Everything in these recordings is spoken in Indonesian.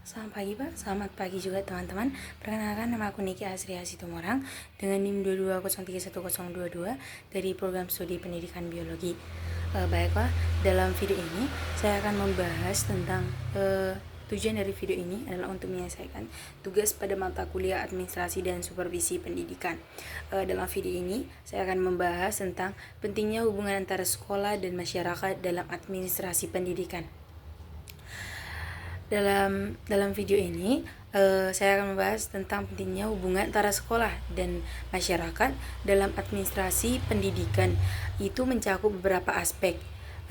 Selamat pagi Pak, selamat pagi juga teman-teman. Perkenalkan, nama aku Niki Asri Asitumorang dengan NIM 22031022 dari program studi pendidikan biologi. Baiklah, dalam video ini saya akan membahas tentang tujuan dari video ini adalah untuk menyelesaikan tugas pada mata kuliah administrasi dan supervisi pendidikan. Dalam video ini saya akan membahas tentang pentingnya hubungan antara sekolah dan masyarakat dalam administrasi pendidikan. Dalam video ini saya akan membahas tentang pentingnya hubungan antara sekolah dan masyarakat dalam administrasi pendidikan. Itu mencakup beberapa aspek.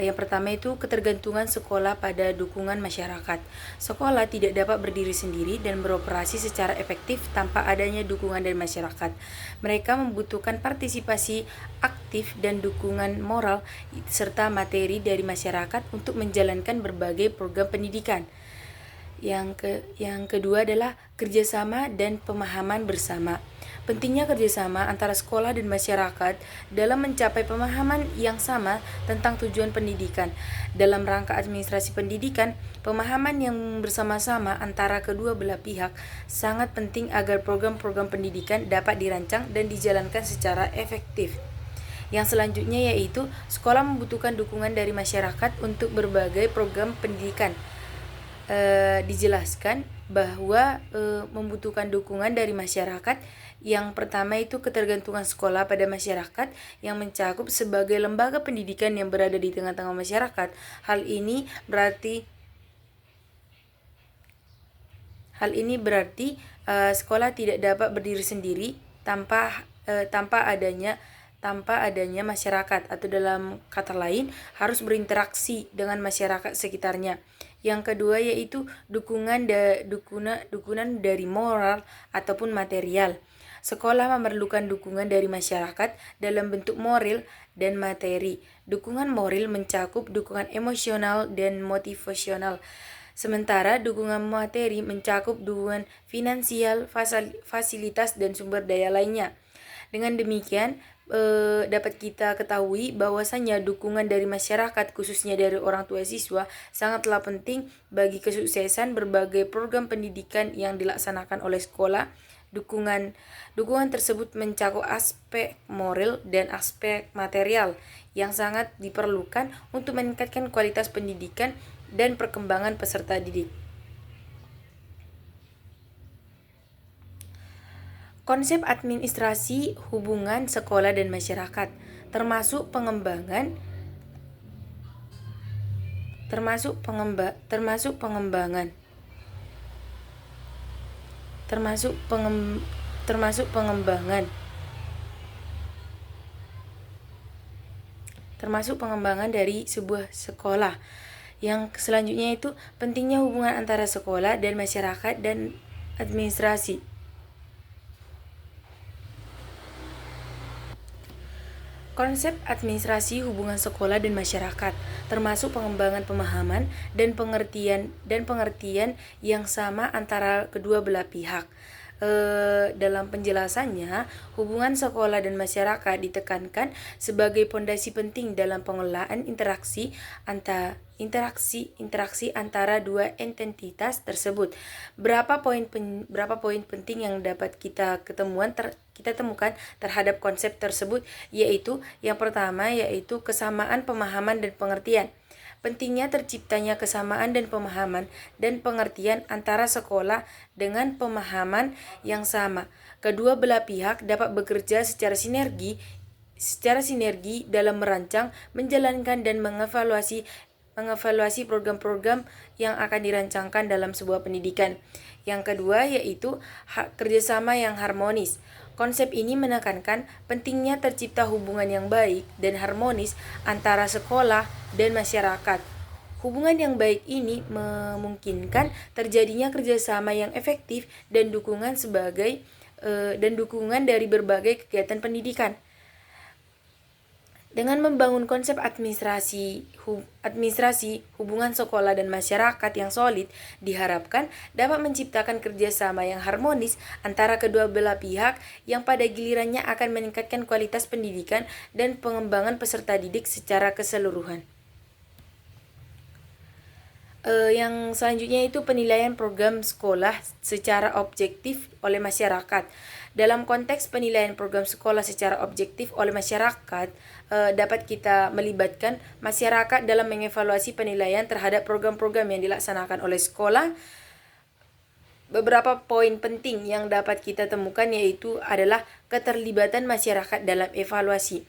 Yang pertama itu ketergantungan sekolah pada dukungan masyarakat. Sekolah tidak dapat berdiri sendiri dan beroperasi secara efektif tanpa adanya dukungan dari masyarakat. Mereka membutuhkan partisipasi aktif dan dukungan moral serta materi dari masyarakat untuk menjalankan berbagai program pendidikan. Yang kedua adalah kerjasama dan pemahaman bersama. Pentingnya kerjasama antara sekolah dan masyarakat dalam mencapai pemahaman yang sama tentang tujuan pendidikan. Dalam rangka administrasi pendidikan, pemahaman yang bersama-sama antara kedua belah pihak sangat penting agar program-program pendidikan dapat dirancang dan dijalankan secara efektif. Yang selanjutnya yaitu sekolah membutuhkan dukungan dari masyarakat untuk berbagai program pendidikan. Dijelaskan bahwa membutuhkan dukungan dari masyarakat. Yang pertama itu ketergantungan sekolah pada masyarakat yang mencakup sebagai lembaga pendidikan yang berada di tengah-tengah masyarakat. Hal ini berarti sekolah tidak dapat berdiri sendiri tanpa adanya masyarakat, atau dalam kata lain harus berinteraksi dengan masyarakat sekitarnya. Yang kedua yaitu dukungan dari moral ataupun material. Sekolah memerlukan dukungan dari masyarakat dalam bentuk moral dan materi. Dukungan moral mencakup dukungan emosional dan motivasional. Sementara dukungan materi mencakup dukungan finansial, fasilitas, dan sumber daya lainnya. Dengan demikian, dapat kita ketahui bahwasanya dukungan dari masyarakat, khususnya dari orang tua siswa, sangatlah penting bagi kesuksesan berbagai program pendidikan yang dilaksanakan oleh sekolah. Dukungan tersebut mencakup aspek moral dan aspek material yang sangat diperlukan untuk meningkatkan kualitas pendidikan dan perkembangan peserta didik. Konsep administrasi hubungan sekolah dan masyarakat termasuk pengembangan dari sebuah sekolah. Yang selanjutnya itu pentingnya hubungan antara sekolah dan masyarakat dan administrasi. Konsep administrasi hubungan sekolah dan masyarakat termasuk pengembangan pemahaman dan pengertian yang sama antara kedua belah pihak. Dalam penjelasannya, hubungan sekolah dan masyarakat ditekankan sebagai pondasi penting dalam pengelolaan interaksi antara dua entitas tersebut. Berapa poin penting yang dapat kita temukan terhadap konsep tersebut, yaitu yang pertama yaitu kesamaan pemahaman dan pengertian. Pentingnya terciptanya kesamaan dan pemahaman dan pengertian antara sekolah dengan pemahaman yang sama. Kedua belah pihak dapat bekerja secara sinergi dalam merancang, menjalankan, dan mengevaluasi program-program yang akan dirancangkan dalam sebuah pendidikan. Yang kedua yaitu kerjasama yang harmonis. Konsep ini menekankan pentingnya tercipta hubungan yang baik dan harmonis antara sekolah dan masyarakat. Hubungan yang baik ini memungkinkan terjadinya kerjasama yang efektif dan dukungan dari berbagai kegiatan pendidikan. Dengan membangun konsep administrasi hubungan sekolah dan masyarakat yang solid, diharapkan dapat menciptakan kerjasama yang harmonis antara kedua belah pihak yang pada gilirannya akan meningkatkan kualitas pendidikan dan pengembangan peserta didik secara keseluruhan. Yang selanjutnya itu penilaian program sekolah secara objektif oleh masyarakat. Dalam konteks penilaian program sekolah secara objektif oleh masyarakat, dapat kita melibatkan masyarakat dalam mengevaluasi penilaian terhadap program-program yang dilaksanakan oleh sekolah. Beberapa poin penting yang dapat kita temukan yaitu adalah keterlibatan masyarakat dalam evaluasi,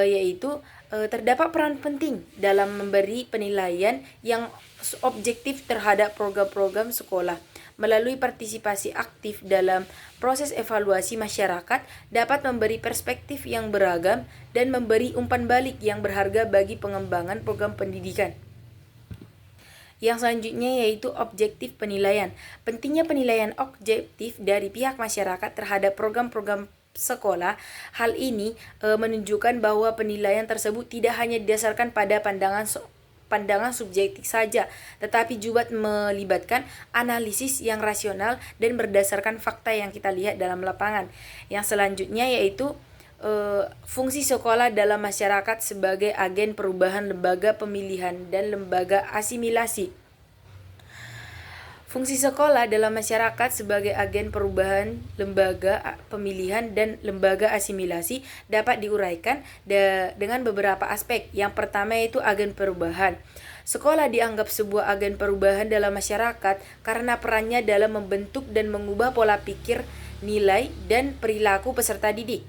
yaitu terdapat peran penting dalam memberi penilaian yang objektif terhadap program-program sekolah. Melalui partisipasi aktif dalam proses evaluasi, masyarakat dapat memberi perspektif yang beragam dan memberi umpan balik yang berharga bagi pengembangan program pendidikan. Yang selanjutnya yaitu objektif penilaian. Pentingnya penilaian objektif dari pihak masyarakat terhadap program-program sekolah. Hal ini menunjukkan bahwa penilaian tersebut tidak hanya didasarkan pada pandangan subjektif saja, tetapi juga melibatkan analisis yang rasional dan berdasarkan fakta yang kita lihat dalam lapangan. Yang selanjutnya yaitu fungsi sekolah dalam masyarakat sebagai agen perubahan lembaga pemilihan dan lembaga asimilasi. Fungsi sekolah dalam masyarakat sebagai agen perubahan lembaga pemilihan dan lembaga asimilasi dapat diuraikan dengan beberapa aspek. Yang pertama yaitu agen perubahan. Sekolah dianggap sebuah agen perubahan dalam masyarakat karena perannya dalam membentuk dan mengubah pola pikir, nilai, dan perilaku peserta didik.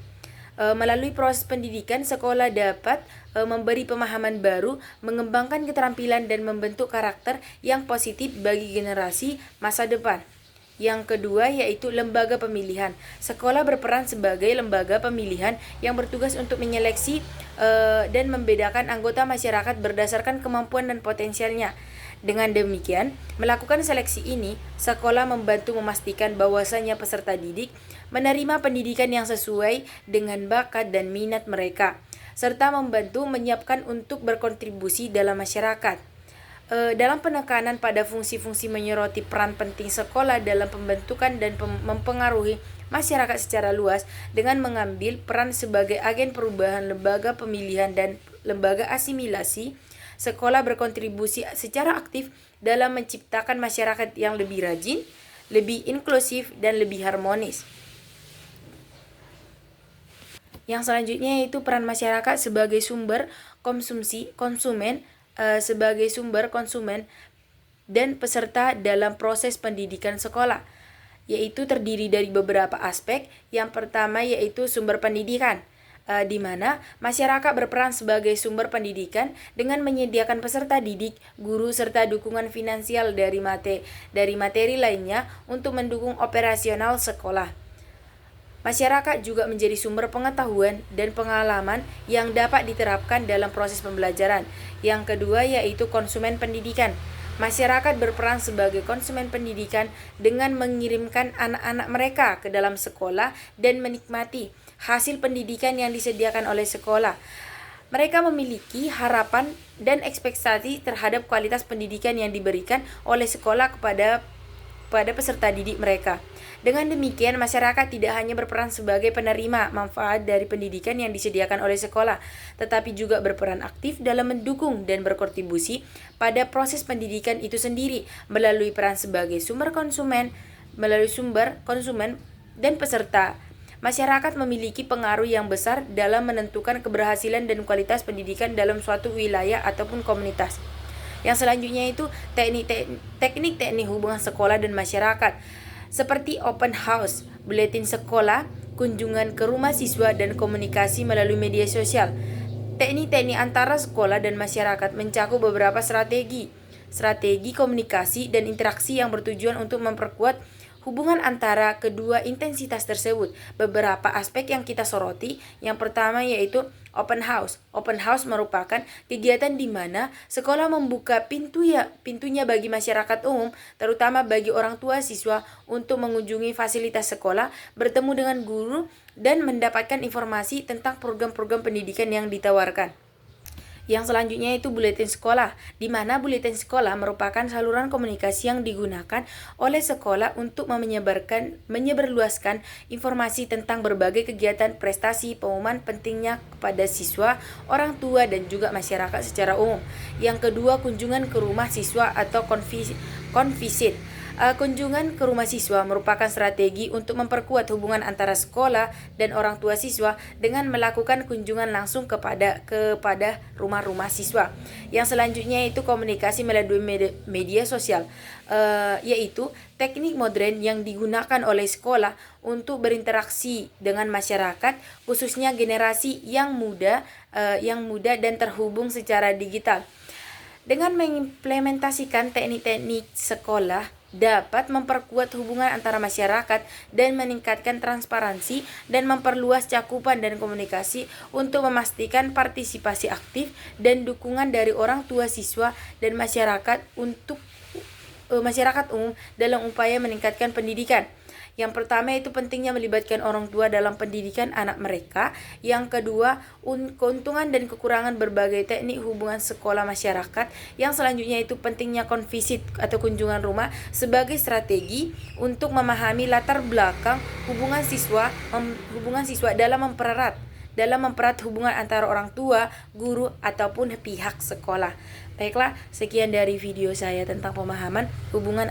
Melalui proses pendidikan, sekolah dapat memberi pemahaman baru, mengembangkan keterampilan dan membentuk karakter yang positif bagi generasi masa depan. Yang kedua yaitu lembaga pemilihan. Sekolah berperan sebagai lembaga pemilihan yang bertugas untuk menyeleksi dan membedakan anggota masyarakat berdasarkan kemampuan dan potensialnya. Dengan demikian, melakukan seleksi ini, sekolah membantu memastikan bahwasanya peserta didik menerima pendidikan yang sesuai dengan bakat dan minat mereka, serta membantu menyiapkan untuk berkontribusi dalam masyarakat. Dalam penekanan pada fungsi-fungsi menyoroti peran penting sekolah dalam pembentukan dan mempengaruhi masyarakat secara luas dengan mengambil peran sebagai agen perubahan lembaga pemilihan dan lembaga asimilasi. Sekolah berkontribusi secara aktif dalam menciptakan masyarakat yang lebih rajin, lebih inklusif, dan lebih harmonis. Yang selanjutnya yaitu peran masyarakat sebagai sumber konsumen dan peserta dalam proses pendidikan sekolah, yaitu terdiri dari beberapa aspek. Yang pertama yaitu sumber pendidikan, di mana masyarakat berperan sebagai sumber pendidikan dengan menyediakan peserta didik, guru, serta dukungan finansial dari materi lainnya untuk mendukung operasional sekolah. Masyarakat juga menjadi sumber pengetahuan dan pengalaman yang dapat diterapkan dalam proses pembelajaran. Yang kedua yaitu konsumen pendidikan. Masyarakat berperan sebagai konsumen pendidikan dengan mengirimkan anak-anak mereka ke dalam sekolah dan menikmati hasil pendidikan yang disediakan oleh sekolah. Mereka memiliki harapan dan ekspektasi terhadap kualitas pendidikan yang diberikan oleh sekolah kepada peserta didik mereka. Dengan demikian, masyarakat tidak hanya berperan sebagai penerima manfaat dari pendidikan yang disediakan oleh sekolah, tetapi juga berperan aktif dalam mendukung dan berkontribusi pada proses pendidikan itu sendiri melalui peran sebagai sumber konsumen dan peserta. Masyarakat memiliki pengaruh yang besar dalam menentukan keberhasilan dan kualitas pendidikan dalam suatu wilayah ataupun komunitas. Yang selanjutnya itu teknik-teknik hubungan sekolah dan masyarakat, seperti open house, buletin sekolah, kunjungan ke rumah siswa, dan komunikasi melalui media sosial. Teknik-teknik antara sekolah dan masyarakat mencakup beberapa strategi komunikasi dan interaksi yang bertujuan untuk memperkuat hubungan antara kedua intensitas tersebut. Beberapa aspek yang kita soroti, yang pertama yaitu open house. Open house merupakan kegiatan di mana sekolah membuka pintunya bagi masyarakat umum, terutama bagi orang tua siswa untuk mengunjungi fasilitas sekolah, bertemu dengan guru, dan mendapatkan informasi tentang program-program pendidikan yang ditawarkan. Yang selanjutnya itu buletin sekolah, di mana buletin sekolah merupakan saluran komunikasi yang digunakan oleh sekolah untuk menyebarluaskan informasi tentang berbagai kegiatan, prestasi, pengumuman pentingnya kepada siswa, orang tua, dan juga masyarakat secara umum. Yang kedua, kunjungan ke rumah siswa atau konvisit. Kunjungan ke rumah siswa merupakan strategi untuk memperkuat hubungan antara sekolah dan orang tua siswa dengan melakukan kunjungan langsung kepada rumah-rumah siswa. Yang selanjutnya itu komunikasi melalui media sosial, yaitu teknik modern yang digunakan oleh sekolah untuk berinteraksi dengan masyarakat, khususnya generasi yang muda dan terhubung secara digital. Dengan mengimplementasikan teknik-teknik sekolah dapat memperkuat hubungan antara masyarakat dan meningkatkan transparansi dan memperluas cakupan dan komunikasi untuk memastikan partisipasi aktif dan dukungan dari orang tua siswa dan masyarakat umum dalam upaya meningkatkan pendidikan. Yang pertama itu pentingnya melibatkan orang tua dalam pendidikan anak mereka. Yang kedua, keuntungan dan kekurangan berbagai teknik hubungan sekolah masyarakat. Yang selanjutnya itu pentingnya konvisit atau kunjungan rumah sebagai strategi untuk memahami latar belakang hubungan siswa dalam mempererat hubungan antara orang tua, guru, ataupun pihak sekolah. Baiklah, sekian dari video saya tentang pemahaman hubungan